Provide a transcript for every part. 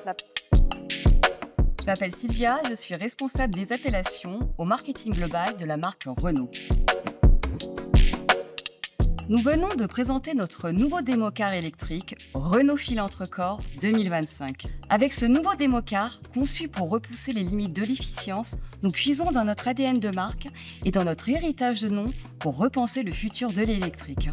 La- Je m'appelle Sylvia, je suis responsable des appellations au marketing global de la marque Renault. Nous venons de présenter notre nouveau démocar électrique Renault Filantre-Corps 2025. Avec ce nouveau démocar, conçu pour repousser les limites de l'efficience, nous puisons dans notre ADN de marque et dans notre héritage de nom pour repenser le futur de l'électrique.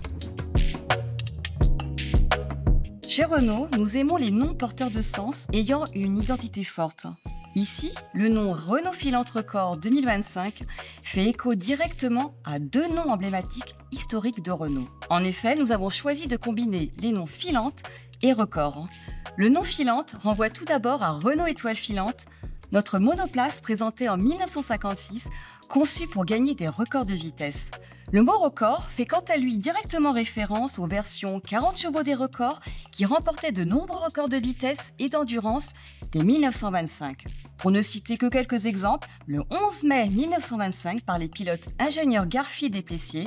Chez Renault, nous aimons les noms porteurs de sens ayant une identité forte. Ici, le nom Renault Filantre-Corps 2025 fait écho directement à deux noms emblématiques historiques de Renault. En effet, nous avons choisi de combiner les noms Filante et Record. Le nom Filante renvoie tout d'abord à Renault Étoile Filante, notre monoplace présentée en 1956, conçue pour gagner des records de vitesse. Le mot record fait quant à lui directement référence aux versions 40 chevaux des records qui remportaient de nombreux records de vitesse et d'endurance dès 1925. Pour ne citer que quelques exemples, le 11 mai 1925 par les pilotes ingénieurs Garfield et Plessier,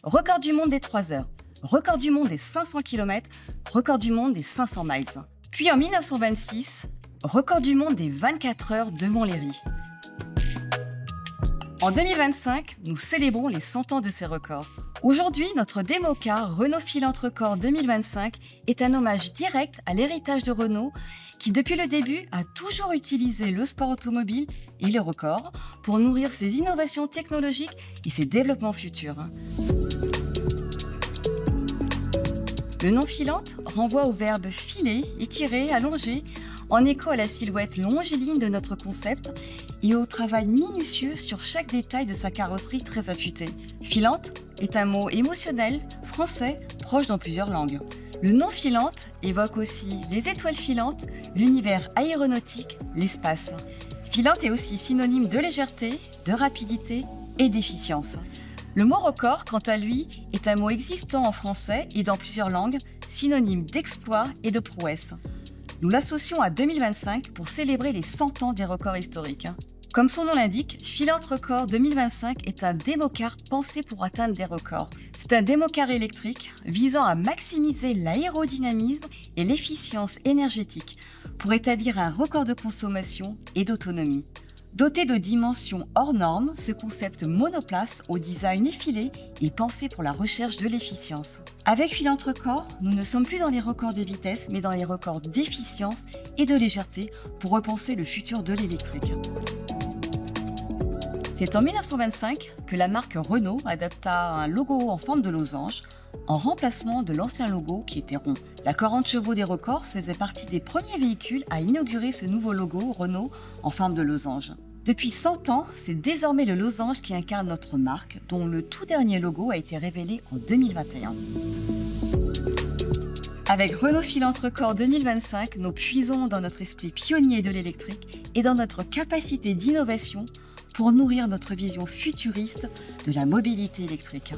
record du monde des 3 heures, record du monde des 500 km, record du monde des 500 miles. Puis en 1926, record du monde des 24 heures de Montlhéry. En 2025, nous célébrons les 100 ans de ces records. Aujourd'hui, notre démocar Renault Filantre-Corps 2025 est un hommage direct à l'héritage de Renault qui, depuis le début, a toujours utilisé le sport automobile et les records pour nourrir ses innovations technologiques et ses développements futurs. Le nom Filante renvoie au verbe filer, étirer, allonger, en écho à la silhouette longiligne de notre concept et au travail minutieux sur chaque détail de sa carrosserie très affûtée. Filante est un mot émotionnel, français, proche dans plusieurs langues. Le nom Filante évoque aussi les étoiles filantes, l'univers aéronautique, l'espace. Filante est aussi synonyme de légèreté, de rapidité et d'efficience. Le mot record, quant à lui, est un mot existant en français et dans plusieurs langues, synonyme d'exploit et de prouesse. Nous l'associons à 2025 pour célébrer les 100 ans des records historiques. Comme son nom l'indique, Filantre-Corps 2025 est un démocar pensé pour atteindre des records. C'est un démocar électrique visant à maximiser l'aérodynamisme et l'efficience énergétique pour établir un record de consommation et d'autonomie. Doté de dimensions hors normes, ce concept monoplace au design effilé est pensé pour la recherche de l'efficience. Avec Filantre-Corps, nous ne sommes plus dans les records de vitesse, mais dans les records d'efficience et de légèreté pour repenser le futur de l'électrique. C'est en 1925 que la marque Renault adapta un logo en forme de losange, en remplacement de l'ancien logo qui était rond. La 40 chevaux des records faisait partie des premiers véhicules à inaugurer ce nouveau logo Renault en forme de losange. Depuis 100 ans, c'est désormais le losange qui incarne notre marque, dont le tout dernier logo a été révélé en 2021. Avec Renault Filantre-Corps 2025, nous puisons dans notre esprit pionnier de l'électrique et dans notre capacité d'innovation pour nourrir notre vision futuriste de la mobilité électrique.